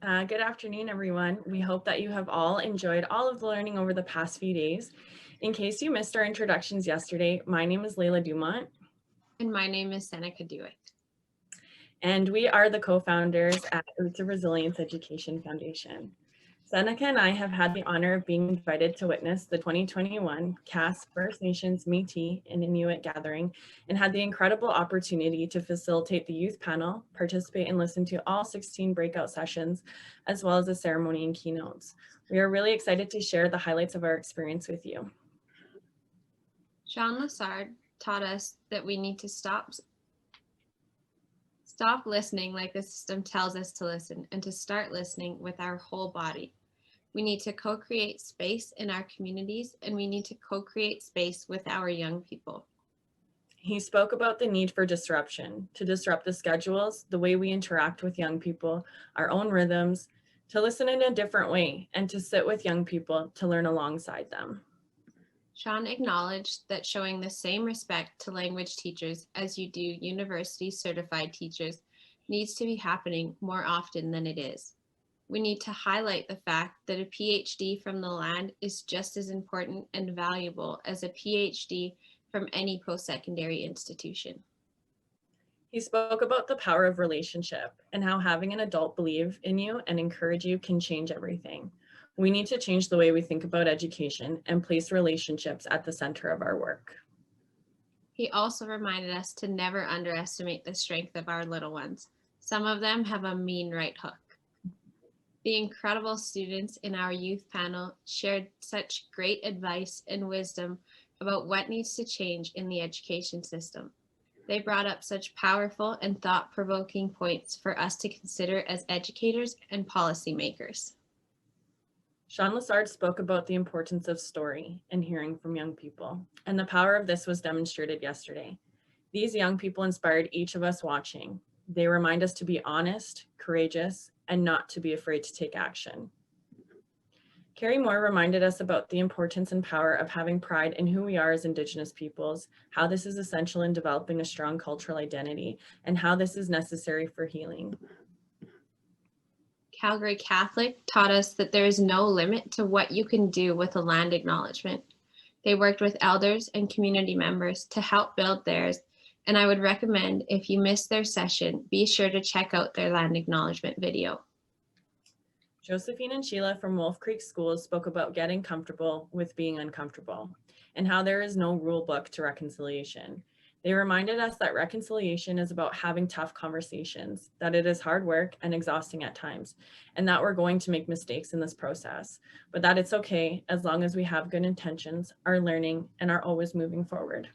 Good afternoon, everyone. We hope that you have all enjoyed all of the learning over the past few days. In case you missed our introductions yesterday, my name is Layla Dumont, And my name is Seneca Dewitt. and we are the co-founders at Roots of Resilience Education Foundation. Seneca and I have had the honor of being invited to witness the 2021 CASS First Nations, Métis, and Inuit gathering, and had the incredible opportunity to facilitate the youth panel, participate and listen to all 16 breakout sessions, as well as the ceremony and keynotes. We are really excited to share the highlights of our experience with you. Jean Lassard taught us that we need to stop listening like the system tells us to listen and to start listening with our whole body. We need to co-create space in our communities, and we need to co-create space with our young people. He spoke about the need for disruption, to disrupt the schedules, the way we interact with young people, our own rhythms, to listen in a different way, and to sit with young people to learn alongside them. Sean acknowledged that showing the same respect to language teachers as you do university certified teachers needs to be happening more often than it is. We need to highlight the fact that a PhD from the land is just as important and valuable as a PhD from any post-secondary institution. He spoke about the power of relationship and how having an adult believe in you and encourage you can change everything. We need to change the way we think about education and place relationships at the center of our work. He also reminded us to never underestimate the strength of our little ones. Some of them have a mean right hook. The incredible students in our youth panel shared such great advice and wisdom about what needs to change in the education system. They brought up such powerful and thought-provoking points for us to consider as educators and policymakers. Sean Lassard spoke about the importance of story and hearing from young people, and the power of this was demonstrated yesterday. These young people inspired each of us watching. They remind us to be honest, courageous, and not to be afraid to take action. Carrie Moore reminded us about the importance and power of having pride in who we are as Indigenous peoples, how this is essential in developing a strong cultural identity, and how this is necessary for healing. Calgary Catholic taught us that there is no limit to what you can do with a land acknowledgement. They worked with elders and community members to help build theirs, and I would recommend if you missed their session, be sure to check out their land acknowledgement video. Josephine and Sheila from Wolf Creek Schools spoke about getting comfortable with being uncomfortable and how there is no rule book to reconciliation. They reminded us that reconciliation is about having tough conversations, that it is hard work and exhausting at times, and that we're going to make mistakes in this process, but that it's okay as long as we have good intentions, are learning, and are always moving forward.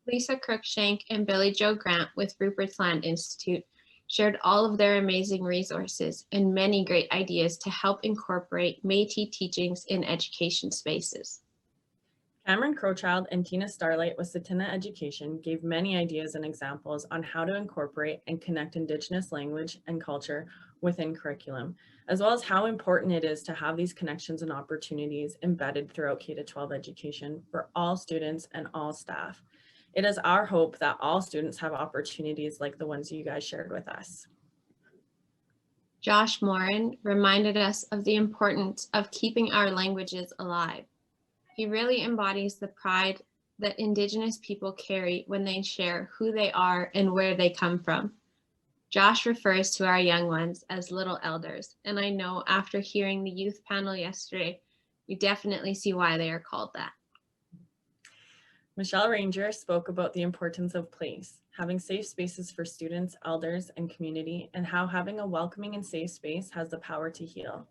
Lisa Cruikshank and Billy Joe Grant with Rupert's Land Institute shared all of their amazing resources and many great ideas to help incorporate Métis teachings in education spaces. Cameron Crowchild and Tina Starlight with Satina Education gave many ideas and examples on how to incorporate and connect Indigenous language and culture within curriculum, as well as how important it is to have these connections and opportunities embedded throughout K-12 education for all students and all staff. It is our hope that all students have opportunities like the ones you guys shared with us. Josh Morin reminded us of the importance of keeping our languages alive. He really embodies the pride that Indigenous people carry when they share who they are and where they come from. Josh refers to our young ones as little elders, and I know after hearing the youth panel yesterday, we definitely see why they are called that. Michelle Ranger spoke about the importance of place, having safe spaces for students, elders, and community, and how having a welcoming and safe space has the power to heal.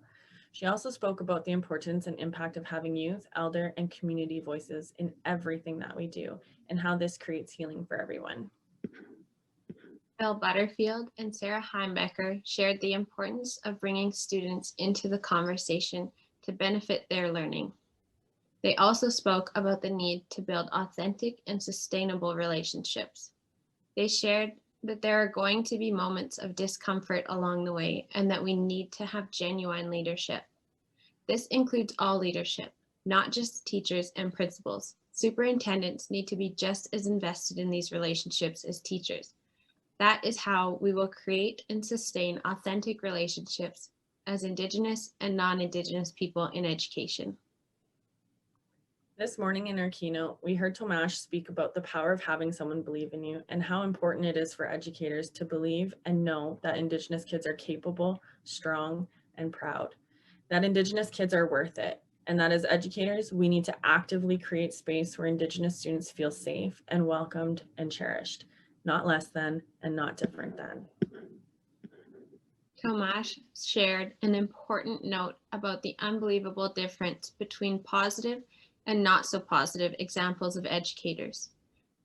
She also spoke about the importance and impact of having youth, elder, and community voices in everything that we do, and how this creates healing for everyone. Bill Butterfield and Sarah Heimbecker shared the importance of bringing students into the conversation to benefit their learning. They also spoke about the need to build authentic and sustainable relationships. They shared that there are going to be moments of discomfort along the way and that we need to have genuine leadership. This includes all leadership, not just teachers and principals. Superintendents need to be just as invested in these relationships as teachers. That is how we will create and sustain authentic relationships as Indigenous and non-Indigenous people in education. This morning in our keynote, we heard Tomasz speak about the power of having someone believe in you and how important it is for educators to believe and know that Indigenous kids are capable, strong, and proud, that Indigenous kids are worth it, and that as educators, we need to actively create space where Indigenous students feel safe and welcomed and cherished, not less than and not different than. Tomasz shared an important note about the unbelievable difference between positive and not so positive examples of educators.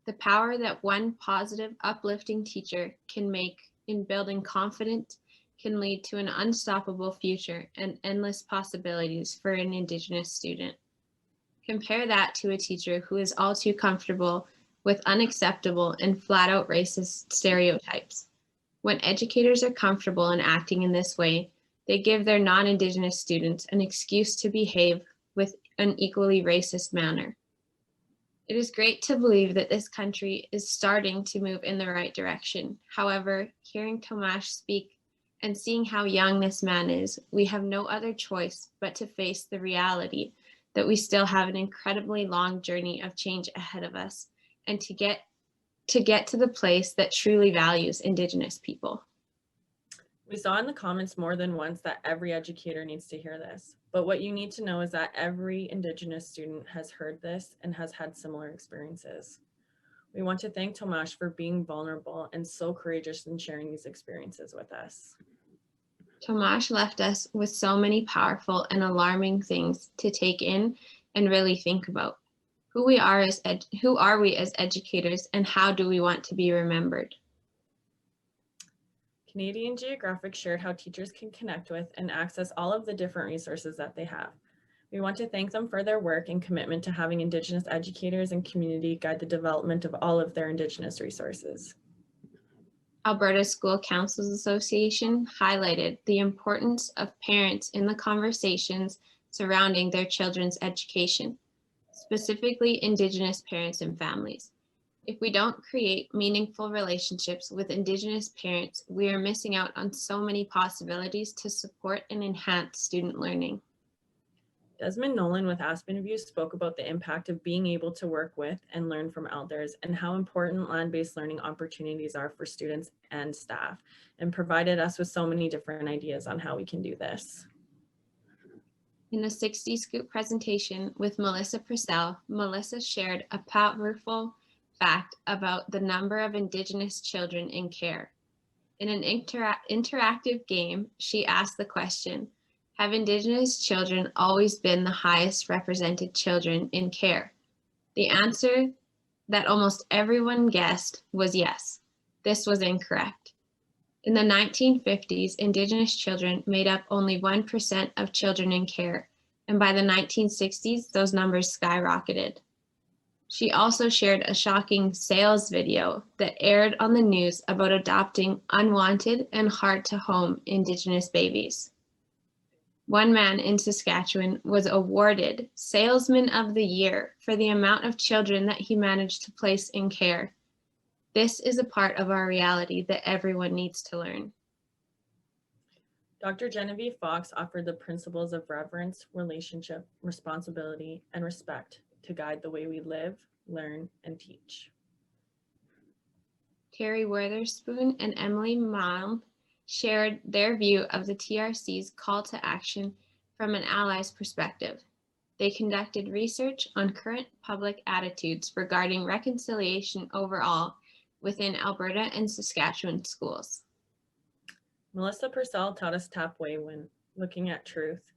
The power that one positive, uplifting teacher can make in building confidence can lead to an unstoppable future and endless possibilities for an Indigenous student. Compare that to a teacher who is all too comfortable with unacceptable and flat out racist stereotypes. When educators are comfortable in acting in this way, they give their non-Indigenous students an excuse to behave with an equally racist manner. It is great to believe that this country is starting to move in the right direction. However, hearing Tomasz speak and seeing how young this man is, we have no other choice but to face the reality that we still have an incredibly long journey of change ahead of us and to get to the place that truly values Indigenous people. We saw in the comments more than once that every educator needs to hear this, but what you need to know is that every Indigenous student has heard this and has had similar experiences. We want to thank Tomasz for being vulnerable and so courageous in sharing these experiences with us. Tomasz left us with so many powerful and alarming things to take in and really think about. Who are we as educators, and how do we want to be remembered? Canadian Geographic shared how teachers can connect with and access all of the different resources that they have. We want to thank them for their work and commitment to having Indigenous educators and community guide the development of all of their Indigenous resources. Alberta School Councils Association highlighted the importance of parents in the conversations surrounding their children's education, specifically Indigenous parents and families. If we don't create meaningful relationships with Indigenous parents, we are missing out on so many possibilities to support and enhance student learning. Desmond Nolan with Aspen View spoke about the impact of being able to work with and learn from elders and how important land-based learning opportunities are for students and staff, and provided us with so many different ideas on how we can do this. In a 60 Scoop presentation with Melissa Purcell, Melissa shared a powerful fact about the number of Indigenous children in care. In an interactive game, she asked the question, have Indigenous children always been the highest represented children in care? The answer that almost everyone guessed was yes. This was incorrect. In the 1950s, Indigenous children made up only 1% of children in care, and by the 1960s, those numbers skyrocketed. She also shared a shocking sales video that aired on the news about adopting unwanted and hard-to-home Indigenous babies. One man in Saskatchewan was awarded Salesman of the Year for the amount of children that he managed to place in care. This is a part of our reality that everyone needs to learn. Dr. Genevieve Fox offered the principles of reverence, relationship, responsibility, and respect to guide the way we live, learn, and teach. Terry Witherspoon and Emily Malm shared their view of the TRC's call to action from an ally's perspective. They conducted research on current public attitudes regarding reconciliation overall within Alberta and Saskatchewan schools. Melissa Purcell taught us tap way when looking at truth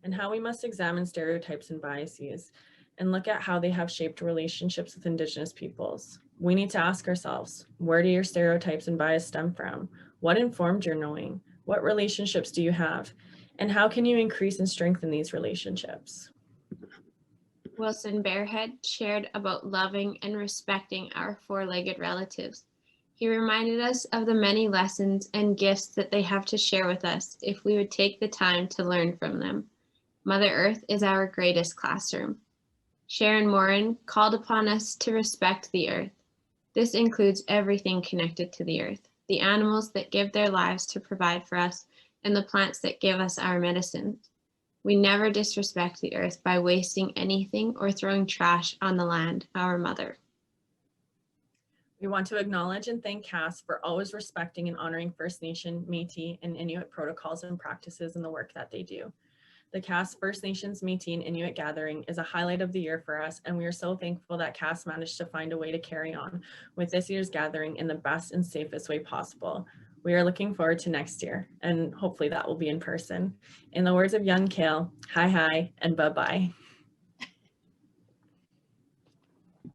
and how we must examine stereotypes and biases and look at how they have shaped relationships with Indigenous peoples. We need to ask ourselves, where do your stereotypes and bias stem from? What informed your knowing? What relationships do you have? And how can you increase and strengthen these relationships? Wilson Barehead shared about loving and respecting our four-legged relatives. He reminded us of the many lessons and gifts that they have to share with us if we would take the time to learn from them. Mother Earth is our greatest classroom. Sharon Morin called upon us to respect the earth. This includes everything connected to the earth. the animals that give their lives to provide for us, and the plants that give us our medicine. We never disrespect the earth by wasting anything or throwing trash on the land, our mother. We want to acknowledge and thank CASS for always respecting and honoring First Nation, Métis, and Inuit protocols and practices in the work that they do. The CASS First Nations, Métis, and Inuit gathering is a highlight of the year for us, and we are so thankful that CASS managed to find a way to carry on with this year's gathering in the best and safest way possible. We are looking forward to next year, and hopefully that will be in person. In the words of young Kale, hi, and bye-bye.